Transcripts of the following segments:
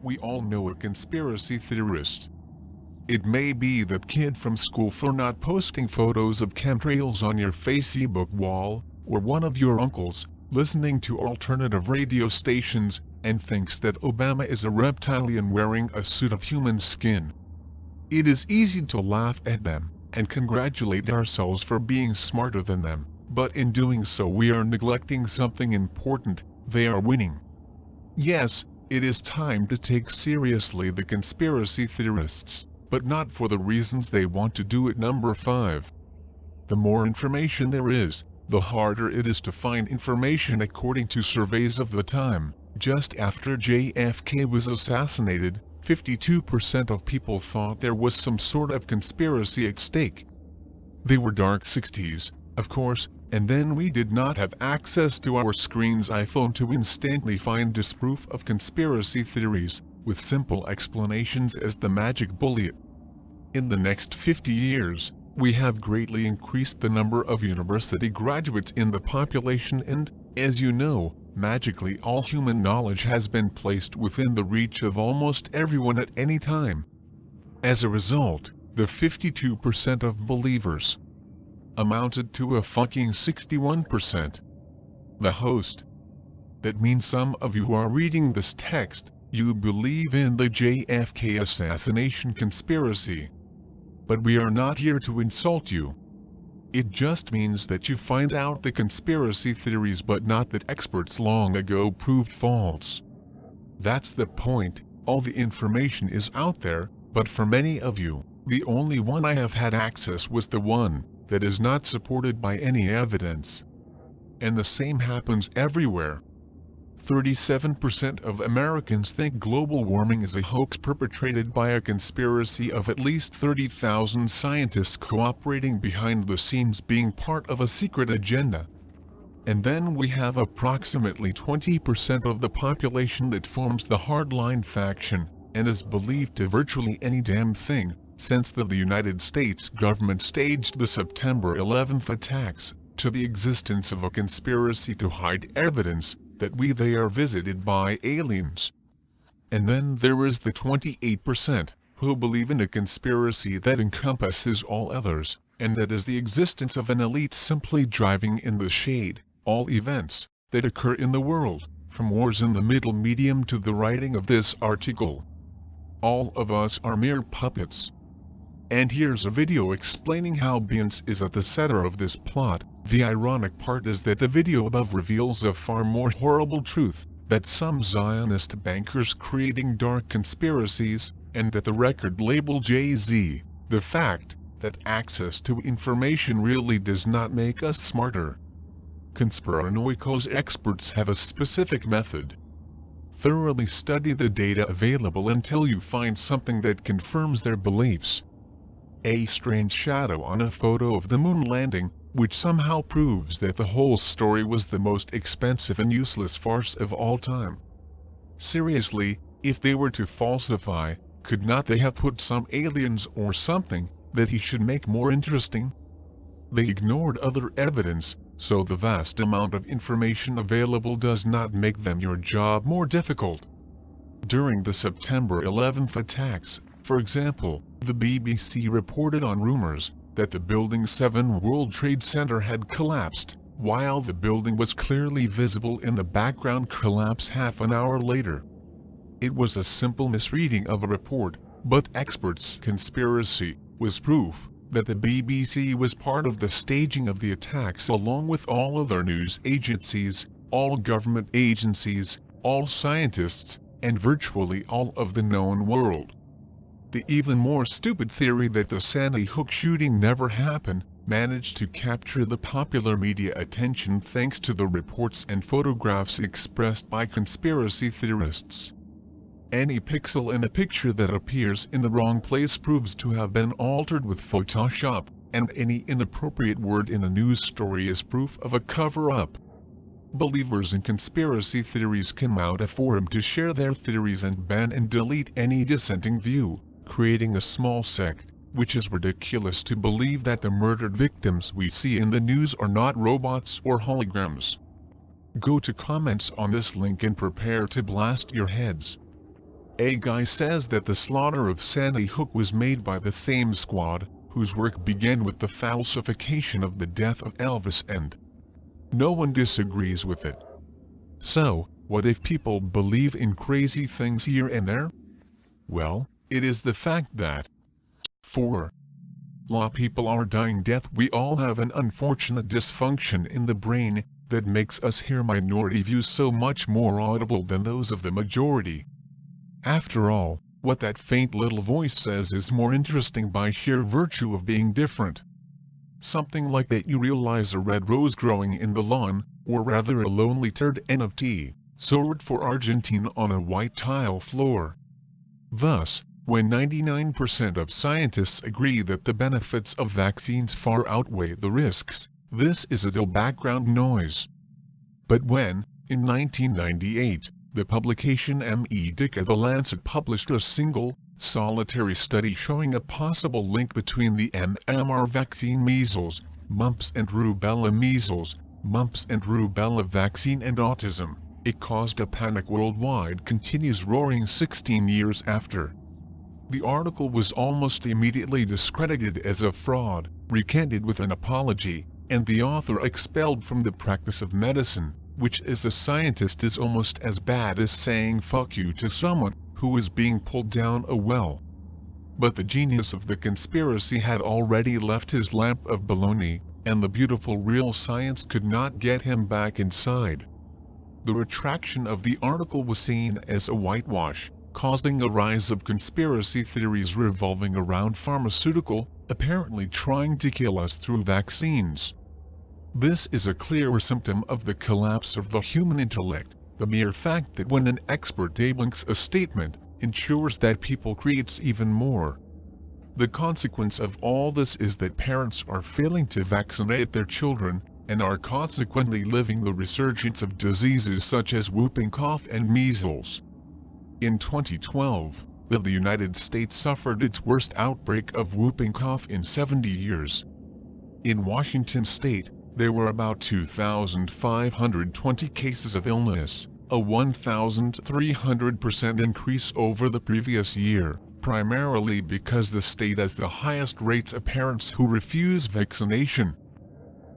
we all know a conspiracy theorist. It may be that kid from school for not posting photos of chemtrails on your Facebook wall, or one of your uncles, listening to alternative radio stations, and thinks that Obama is a reptilian wearing a suit of human skin. It is easy to laugh at them, and congratulate ourselves for being smarter than them, but in doing so we are neglecting something important: they are winning. Yes, it is time to take seriously the conspiracy theorists, but not for the reasons they want to do it. Number 5. The more information there is, the harder it is to find information. According to surveys of the time, just after JFK was assassinated, 52% of people thought there was some sort of conspiracy at stake. They were dark 60s, of course, and then we did not have access to our screen's iPhone to instantly find disproof of conspiracy theories, with simple explanations as the magic bullet. In the next 50 years, we have greatly increased the number of university graduates in the population and, as you know, magically all human knowledge has been placed within the reach of almost everyone at any time. As a result, the 52% of believers amounted to a fucking 61%. The host. That means some of you who are reading this text, you believe in the JFK assassination conspiracy. But we are not here to insult you. It just means that you find out the conspiracy theories but not that experts long ago proved false. That's the point. All the information is out there, but for many of you, the only one I have had access was the one that is not supported by any evidence. And the same happens everywhere. 37% of Americans think global warming is a hoax perpetrated by a conspiracy of at least 30,000 scientists cooperating behind the scenes, being part of a secret agenda. And then we have approximately 20% of the population that forms the hardline faction, and is believed to virtually any damn thing, since the United States government staged the September 11th attacks, to the existence of a conspiracy to hide evidence that they are visited by aliens. And then there is the 28% who believe in a conspiracy that encompasses all others, and that is the existence of an elite simply driving in the shade all events that occur in the world, from wars in the Middle Medium to the writing of this article. All of us are mere puppets. And here's a video explaining how Beyonce is at the center of this plot. The ironic part is that the video above reveals a far more horrible truth, that some Zionist bankers creating dark conspiracies, and that the record label Jay-Z. The fact that access to information really does not make us smarter. Conspiranoicos experts have a specific method. Thoroughly study the data available until you find something that confirms their beliefs. A strange shadow on a photo of the moon landing, which somehow proves that the whole story was the most expensive and useless farce of all time. Seriously, if they were to falsify, could not they have put some aliens or something that he should make more interesting? They ignored other evidence, so the vast amount of information available does not make them your job more difficult. During the September 11th attacks, for example, the BBC reported on rumors that the Building 7 World Trade Center had collapsed, while the building was clearly visible in the background collapse half an hour later. It was a simple misreading of a report, but experts' conspiracy was proof that the BBC was part of the staging of the attacks along with all other news agencies, all government agencies, all scientists, and virtually all of the known world. The even more stupid theory that the Sandy Hook shooting never happened managed to capture the popular media attention thanks to the reports and photographs expressed by conspiracy theorists. Any pixel in a picture that appears in the wrong place proves to have been altered with Photoshop, and any inappropriate word in a news story is proof of a cover-up. Believers in conspiracy theories can mount a forum to share their theories and ban and delete any dissenting view, creating a small sect, which is ridiculous to believe that the murdered victims we see in the news are not robots or holograms. Go to comments on this link and prepare to blast your heads. A guy says that the slaughter of Sandy Hook was made by the same squad, whose work began with the falsification of the death of Elvis, and no one disagrees with it. So, what if people believe in crazy things here and there? Well, it is the fact that 4. People are dying death. We all have an unfortunate dysfunction in the brain that makes us hear minority views so much more audible than those of the majority. After all, what that faint little voice says is more interesting by sheer virtue of being different. Something like that you realize a red rose growing in the lawn, or rather a lonely third NFT, sowed for Argentine on a white tile floor. Thus, when 99% of scientists agree that the benefits of vaccines far outweigh the risks, this is a dull background noise. But when, in 1998, the publication Medica The Lancet published a single, solitary study showing a possible link between the MMR vaccine measles, mumps and rubella vaccine and autism, it caused a panic worldwide. Continues roaring 16 years after. The article was almost immediately discredited as a fraud, recanted with an apology, and the author expelled from the practice of medicine, which as a scientist is almost as bad as saying fuck you to someone who is being pulled down a well. But the genius of the conspiracy had already left his lamp of baloney, and the beautiful real science could not get him back inside. The retraction of the article was seen as a whitewash, causing a rise of conspiracy theories revolving around pharmaceutical, apparently trying to kill us through vaccines. This is a clear symptom of the collapse of the human intellect. The mere fact that when an expert debunks a statement, ensures that people creates even more. The consequence of all this is that parents are failing to vaccinate their children, and are consequently living the resurgence of diseases such as whooping cough and measles. In 2012, the United States suffered its worst outbreak of whooping cough in 70 years. In Washington state, there were about 2,520 cases of illness, a 1,300% increase over the previous year, primarily because the state has the highest rates of parents who refuse vaccination.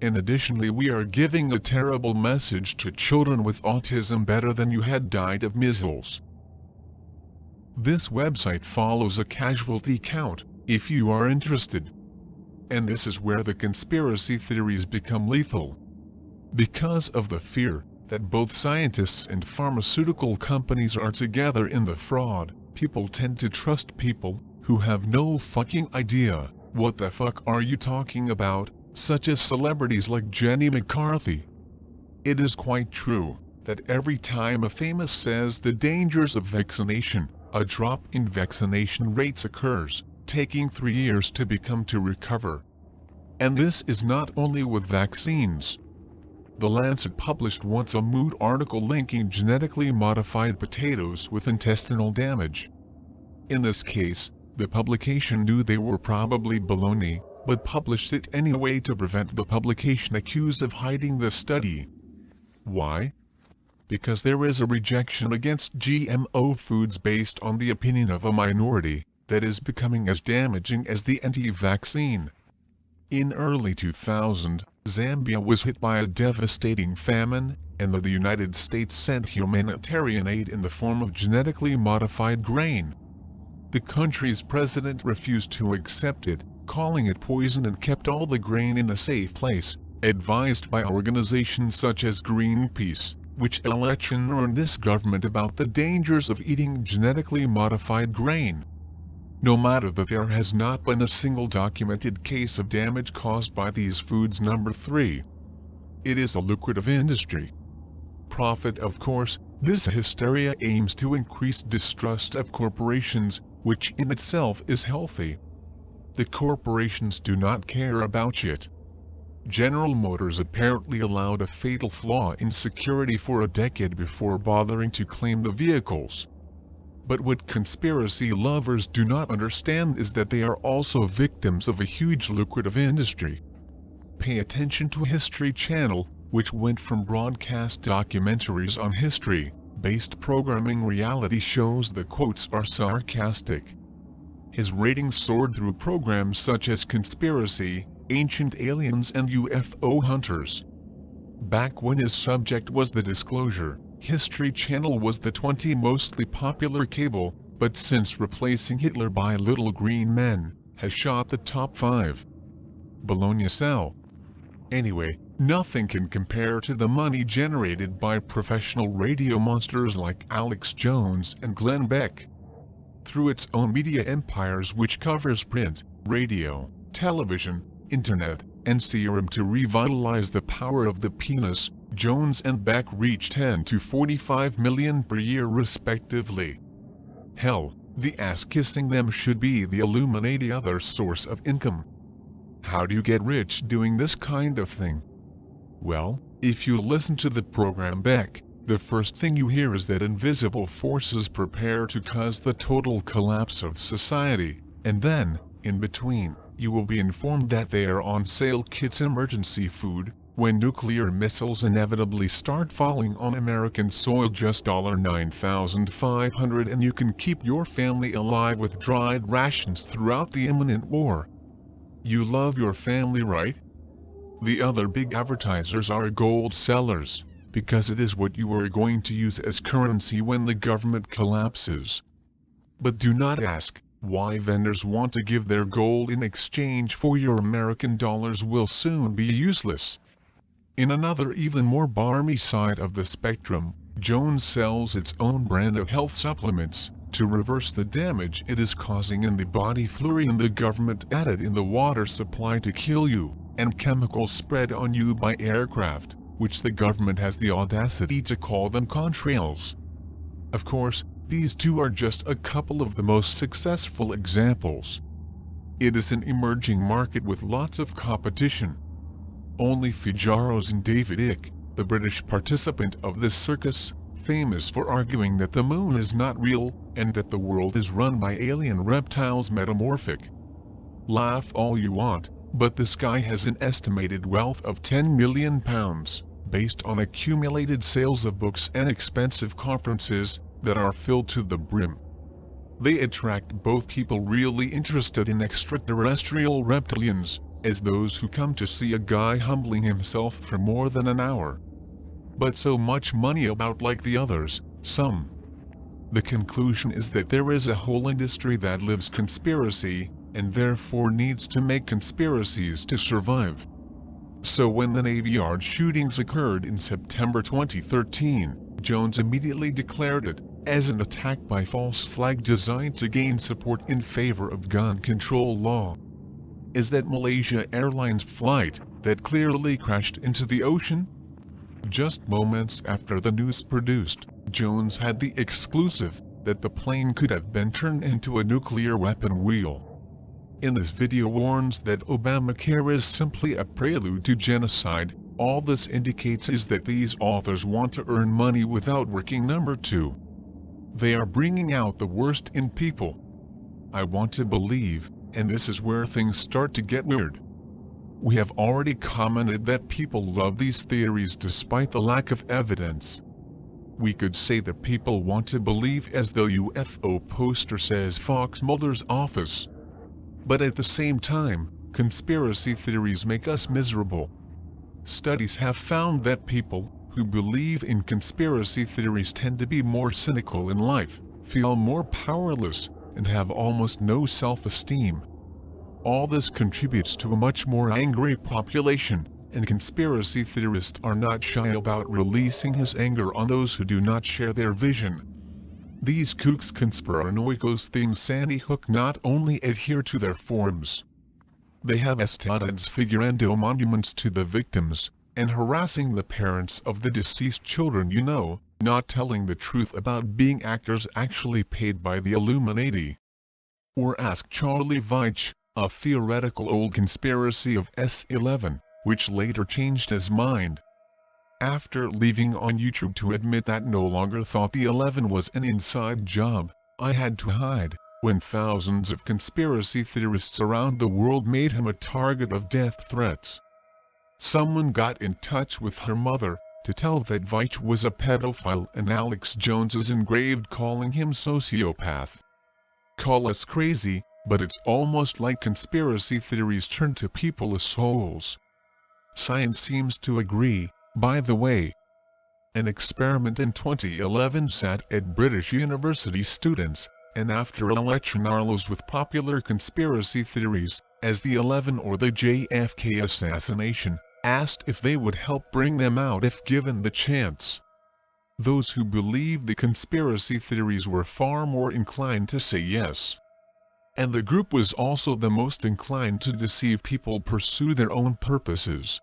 And additionally, we are giving a terrible message to children with autism: better than you had died of measles. This website follows a casualty count, if you are interested. And this is where the conspiracy theories become lethal. Because of the fear that both scientists and pharmaceutical companies are together in the fraud, people tend to trust people who have no fucking idea what the fuck are you talking about, such as celebrities like Jenny McCarthy. It is quite true that every time a famous says the dangers of vaccination, a drop in vaccination rates occurs, taking 3 years to recover. And this is not only with vaccines. The Lancet published once a mood article linking genetically modified potatoes with intestinal damage. In this case, the publication knew they were probably baloney, but published it anyway to prevent the publication accused of hiding the study. Why? Because there is a rejection against GMO foods based on the opinion of a minority that is becoming as damaging as the anti-vaccine. In early 2000, Zambia was hit by a devastating famine, and the United States sent humanitarian aid in the form of genetically modified grain. The country's president refused to accept it, calling it poison, and kept all the grain in a safe place, advised by organizations such as Greenpeace, which election warned this government about the dangers of eating genetically modified grain. No matter that there has not been a single documented case of damage caused by these foods. Number 3. It is a lucrative industry. Profit. Of course, this hysteria aims to increase distrust of corporations, which in itself is healthy. The corporations do not care about shit. General Motors apparently allowed a fatal flaw in security for a decade before bothering to claim the vehicles. But what conspiracy lovers do not understand is that they are also victims of a huge lucrative industry. Pay attention to History Channel, which went from broadcast documentaries on history, based programming reality shows the quotes are sarcastic. His ratings soared through programs such as Conspiracy, Ancient Aliens and UFO Hunters. Back when his subject was the Disclosure, History Channel was the 20th mostly popular cable, but since replacing Hitler by Little Green Men, has shot the top 5. Bologna Cell. Anyway, nothing can compare to the money generated by professional radio monsters like Alex Jones and Glenn Beck. Through its own media empires which covers print, radio, television, internet, and serum to revitalize the power of the penis, Jones and Beck reach 10 to 45 million per year respectively. Hell, the ass kissing them should be the Illuminati other source of income. How do you get rich doing this kind of thing? Well, if you listen to the program Beck, the first thing you hear is that invisible forces prepare to cause the total collapse of society, and then, in between, you will be informed that they are on sale kits emergency food, when nuclear missiles inevitably start falling on American soil just $9,500 and you can keep your family alive with dried rations throughout the imminent war. You love your family, right? The other big advertisers are gold sellers, because it is what you are going to use as currency when the government collapses. But do not ask why vendors want to give their gold in exchange for your American dollars will soon be useless. In another even more barmy side of the spectrum, Jones sells its own brand of health supplements, to reverse the damage it is causing in the body. Fluorine the government added in the water supply to kill you, and chemicals spread on you by aircraft, which the government has the audacity to call them contrails. Of course, these two are just a couple of the most successful examples. It is an emerging market with lots of competition. Only Fijaros and David Icke, the British participant of this circus, famous for arguing that the moon is not real, and that the world is run by alien reptiles metamorphic. Laugh all you want, but this guy has an estimated wealth of £10 million, based on accumulated sales of books and expensive conferences, that are filled to the brim. They attract both people really interested in extraterrestrial reptilians, as those who come to see a guy humbling himself for more than an hour. But so much money about like the others, some. The conclusion is that there is a whole industry that lives conspiracy, and therefore needs to make conspiracies to survive. So when the Navy Yard shootings occurred in September 2013, Jones immediately declared it as an attack by false flag designed to gain support in favor of gun control law. Is that Malaysia Airlines flight that clearly crashed into the ocean? Just moments after the news produced, Jones had the exclusive that the plane could have been turned into a nuclear weapon wheel. In this video warns that Obamacare is simply a prelude to genocide. All this indicates is that these authors want to earn money without working. Number 2. They are bringing out the worst in people. I want to believe, and this is where things start to get weird. We have already commented that people love these theories despite the lack of evidence. We could say that people want to believe as though UFO poster says Fox Mulder's office. But at the same time, conspiracy theories make us miserable. Studies have found that people who believe in conspiracy theories tend to be more cynical in life, feel more powerless, and have almost no self-esteem. All this contributes to a much more angry population, and conspiracy theorists are not shy about releasing his anger on those who do not share their vision. These kooks conspiranoicos think Sandy Hook not only adhere to their forms. They have estatuas figurando monuments to the victims, and harassing the parents of the deceased children, not telling the truth about being actors actually paid by the Illuminati. Or ask Charlie Veitch, a theoretical old conspiracy of S11, which later changed his mind. After leaving on YouTube to admit that no longer thought the 11 was an inside job, I had to hide, when thousands of conspiracy theorists around the world made him a target of death threats. Someone got in touch with her mother, to tell that Veitch was a pedophile, and Alex Jones is engraved calling him sociopath. Call us crazy, but it's almost like conspiracy theories turn to people as souls. Science seems to agree, by the way. An experiment in 2011 sat at British university students, and after electionarlos with popular conspiracy theories, as the 11 or the JFK assassination, asked if they would help bring them out if given the chance. Those who believed the conspiracy theories were far more inclined to say yes. And the group was also the most inclined to deceive people pursue their own purposes.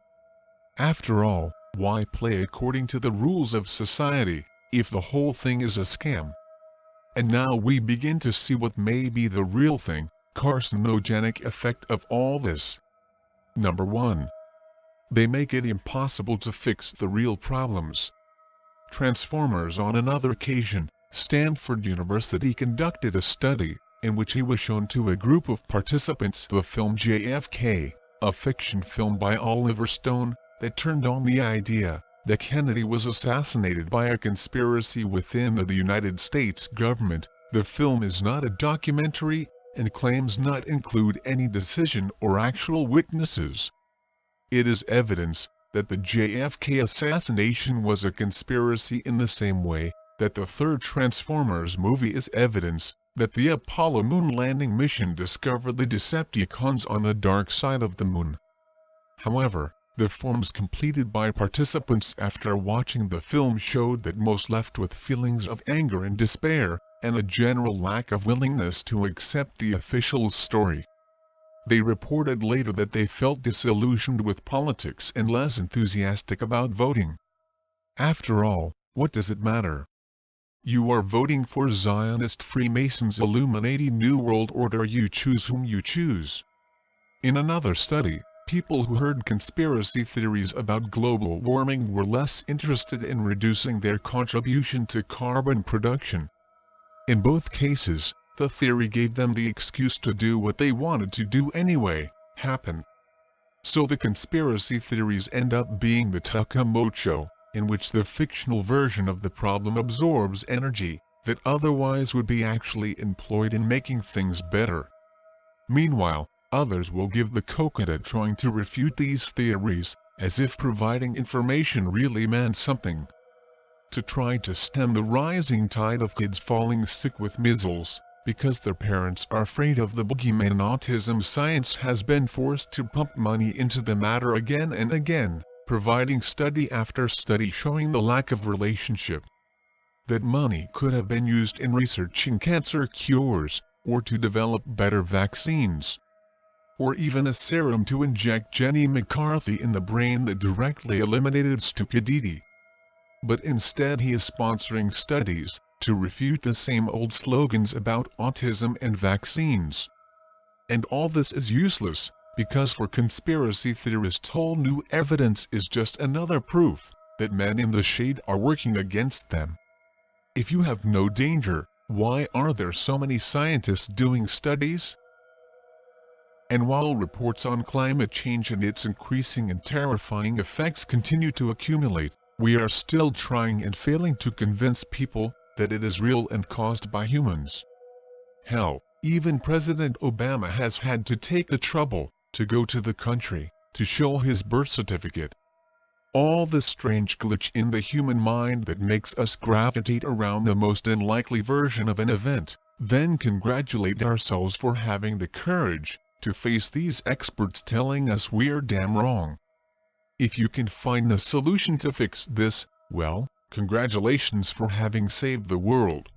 After all, why play according to the rules of society, if the whole thing is a scam? And now we begin to see what may be the real thing, carcinogenic effect of all this. Number 1. They make it impossible to fix the real problems. Transformers. On another occasion, Stanford University conducted a study, in which he was shown to a group of participants the film JFK, a fiction film by Oliver Stone, that turned on the idea that Kennedy was assassinated by a conspiracy within the United States government. The film is not a documentary, and claims not include any decision or actual witnesses. It is evidence that the JFK assassination was a conspiracy in the same way that the third Transformers movie is evidence that the Apollo moon landing mission discovered the Decepticons on the dark side of the moon. However, the forms completed by participants after watching the film showed that most left with feelings of anger and despair, and a general lack of willingness to accept the official's story. They reported later that they felt disillusioned with politics and less enthusiastic about voting. After all, what does it matter? You are voting for Zionist Freemasons Illuminati New World Order. You choose whom you choose. In another study, people who heard conspiracy theories about global warming were less interested in reducing their contribution to carbon production. In both cases, the theory gave them the excuse to do what they wanted to do anyway, happen. So the conspiracy theories end up being the Takamocho, in which the fictional version of the problem absorbs energy that otherwise would be actually employed in making things better. Meanwhile, others will give the coconut trying to refute these theories, as if providing information really meant something. To try to stem the rising tide of kids falling sick with measles, because their parents are afraid of the boogeyman autism, science has been forced to pump money into the matter again and again, providing study after study showing the lack of relationship. That money could have been used in researching cancer cures, or to develop better vaccines, or even a serum to inject Jenny McCarthy in the brain that directly eliminated stupidity. But instead he is sponsoring studies to refute the same old slogans about autism and vaccines. And all this is useless, because for conspiracy theorists whole new evidence is just another proof that men in the shade are working against them. If you have no danger, why are there so many scientists doing studies? And while reports on climate change and its increasing and terrifying effects continue to accumulate, we are still trying and failing to convince people that it is real and caused by humans. Hell, even President Obama has had to take the trouble to go to the country to show his birth certificate. All this strange glitch in the human mind that makes us gravitate around the most unlikely version of an event, then congratulate ourselves for having the courage to face these experts telling us we're damn wrong. If you can find a solution to fix this, well, congratulations for having saved the world.